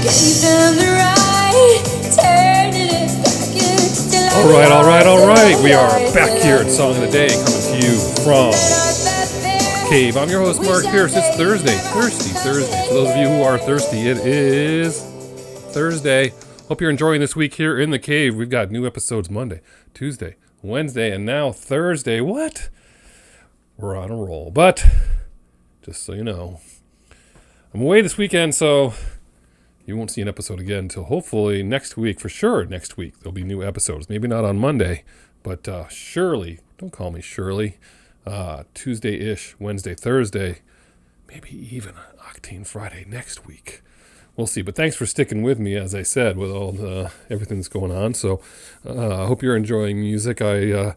All right. We are back here at Song of the Day, coming to you from Cave. I'm your host, Mark Pierce. It's Thursday. Thirsty Thursday. For those of you who are thirsty, it is Thursday. Hope you're enjoying this week here in the Cave. We've got new episodes Monday, Tuesday, Wednesday, and now Thursday. What? We're on a roll. But, just so you know, I'm away this weekend, so you won't see an episode again until hopefully next week. For sure, next week there'll be new episodes. Maybe not on Monday, but surely, don't call me Shirley, Tuesday-ish, Wednesday, Thursday, maybe even Octane Friday next week. We'll see. But thanks for sticking with me, as I said, with all the everything that's going on. So I hope you're enjoying music. I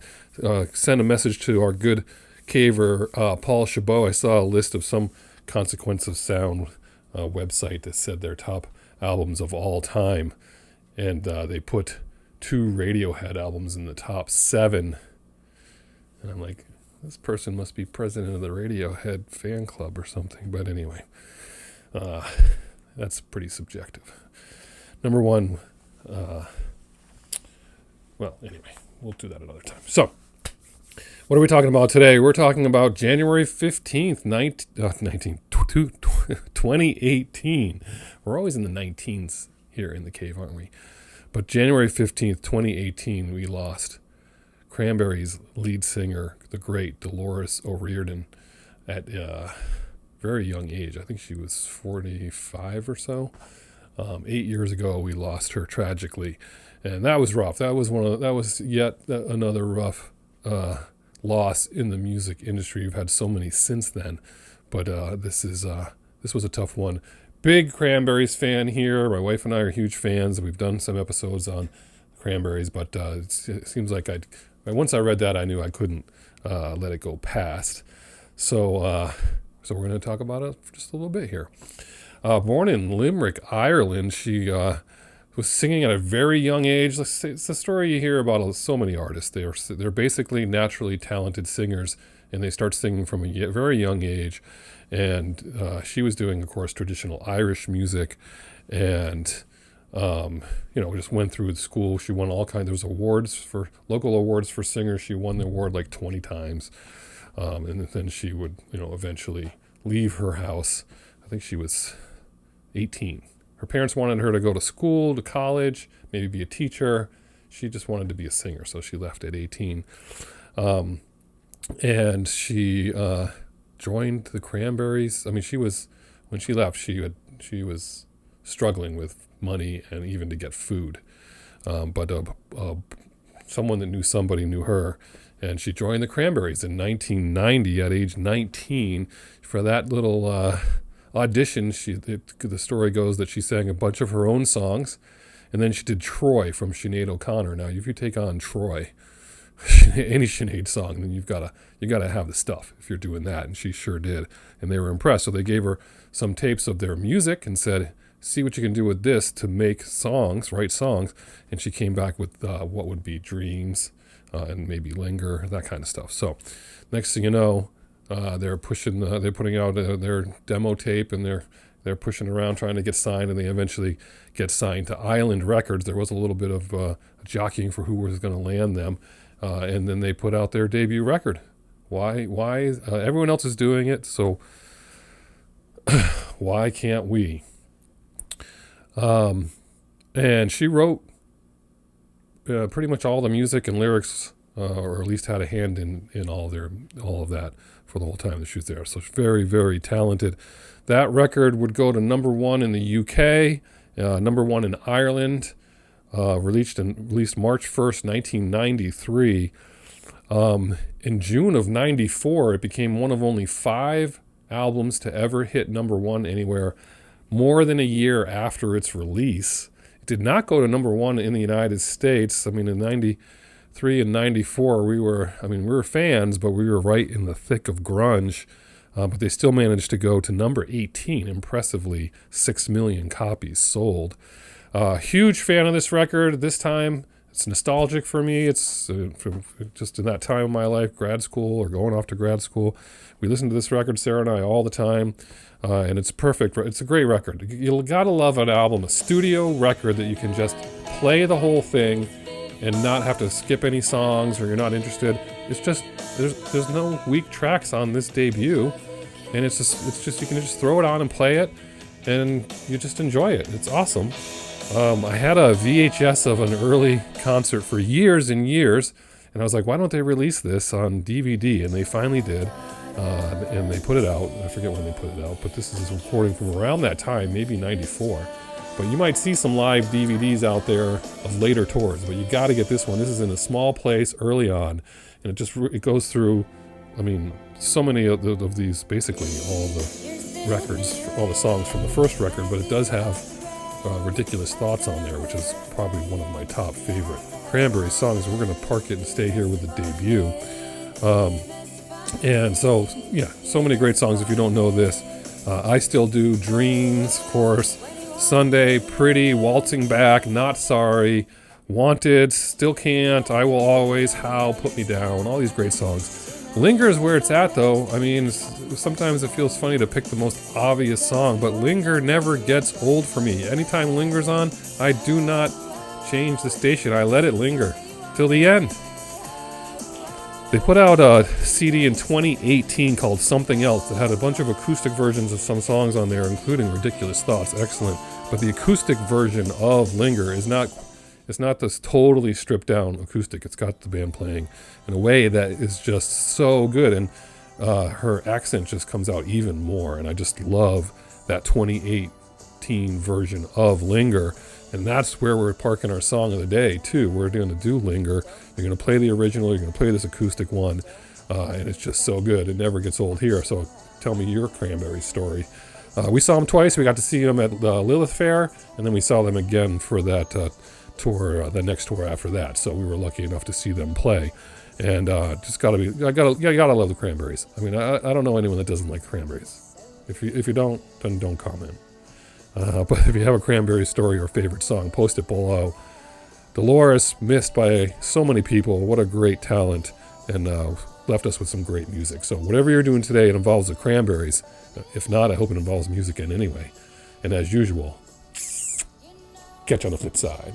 sent a message to our good caver, Paul Chabot. I saw a list of some Consequence of Sound website that said their top albums of all time, and they put 2 Radiohead albums in the top 7, and I'm like, this person must be president of the Radiohead fan club or something. But anyway, that's pretty subjective. Number 1, well, anyway, we'll do that another time. So what are we talking about today? We're talking about January 15th, 2018. We're always in the 19s here in the Cave, aren't we? But January 15th, 2018, we lost Cranberries lead singer, the great Dolores O'Riordan, at a very young age. I think she was 45 or so. 8 years ago, we lost her tragically, and that was rough. That was yet another rough loss in the music industry. We've had so many since then, but this was a tough one. Big Cranberries fan here. My wife and I are huge fans. We've done some episodes on Cranberries, but it seems like once I read that, I knew I couldn't let it go past. So we're going to talk about it for just a little bit here. Born in Limerick, Ireland, she was singing at a very young age. It's a story you hear about so many artists. They're basically naturally talented singers, and they start singing from a very young age. And she was doing, of course, traditional Irish music, and just went through school. She won all kinds. There was local awards for singers. She won the award like 20 times, and then she would, eventually leave her house. I think she was 18. Her parents wanted her to go to school, to college, maybe be a teacher. She just wanted to be a singer, so she left at 18. And she joined the Cranberries. I mean, when she left, she was struggling with money and even to get food. But someone that knew somebody knew her, and she joined the Cranberries in 1990 at age 19. For that little audition, the story goes that she sang a bunch of her own songs, and then she did Troy from Sinead O'Connor. Now, if you take on Troy, any Sinead song, then you got to have the stuff if you're doing that, and she sure did, and they were impressed. So they gave her some tapes of their music and said, see what you can do with this to write songs, and she came back with what would be Dreams and maybe Linger, that kind of stuff. So next thing you know, they're putting out their demo tape, and they're pushing around trying to get signed, and they eventually get signed to Island Records. There was a little bit of jockeying for who was going to land them. And then they put out their debut record. Why? Everyone else is doing it, so why can't we? And she wrote pretty much all the music and lyrics, or at least had a hand in all of that for the whole time that she was there. So she's very, very talented. That record would go to number 1 in the UK, number 1 in Ireland. Released March 1st, 1993. In June of 94, it became one of only 5 albums to ever hit number 1 anywhere more than a year after its release. It did not go to number 1 in the United States. I mean, in 93 and 94, we were fans, but we were right in the thick of grunge. But they still managed to go to number 18, impressively, 6 million copies sold. Huge fan of this record. This time, It's nostalgic for me. It's from just in that time of my life, grad school or going off to grad school. We listen to this record, Sarah and I, all the time, and it's perfect. It's a great record. You gotta love an album, a studio record that you can just play the whole thing and not have to skip any songs or you're not interested. It's just there's no weak tracks on this debut, and it's just you can just throw it on and play it, and you just enjoy it. It's awesome. I had a VHS of an early concert for years and years, and I was like, why don't they release this on DVD? And they finally did, and they put it out. I forget when they put it out, but this is a recording from around that time, maybe 94. But you might see some live DVDs out there of later tours, but you got to get this one. This is in a small place early on, and it goes through, I mean, so many of these, basically all the records, all the songs from the first record, but it does have Ridiculous Thoughts on there, which is probably one of my top favorite Cranberries songs. We're going to park it and stay here with the debut. And so, yeah, so many great songs. If you don't know this, I Still Do, Dreams, of course, Sunday, Pretty, Waltzing Back, Not Sorry, Wanted, Still Can't, I Will Always, How, Put Me Down, all these great songs. Linger is where it's at, though. I mean, sometimes it feels funny to pick the most obvious song, but Linger never gets old for me. Anytime Linger's on, I do not change the station. I let it linger till the end. They put out a CD in 2018 called Something Else that had a bunch of acoustic versions of some songs on there, including Ridiculous Thoughts. Excellent. But the acoustic version of Linger is not... It's not this totally stripped down acoustic. It's got the band playing in a way that is just so good. And her accent just comes out even more. And I just love that 2018 version of Linger. And that's where we're parking our song of the day, too. We're going to do Linger. You're going to play the original. You're going to play this acoustic one. And it's just so good. It never gets old here. So tell me your Cranberries story. We saw them twice. We got to see them at Lilith Fair. And then we saw them again for that tour, the next tour after that. So we were lucky enough to see them play, and just gotta love the Cranberries. I mean, I don't know anyone that doesn't like Cranberries. If you don't, then don't comment. But if you have a Cranberries story or favorite song, post it below. Dolores, missed by so many people. What a great talent, and left us with some great music. So whatever you're doing today, it involves the Cranberries. If not, I hope it involves music in anyway. And as usual, catch you on the flip side.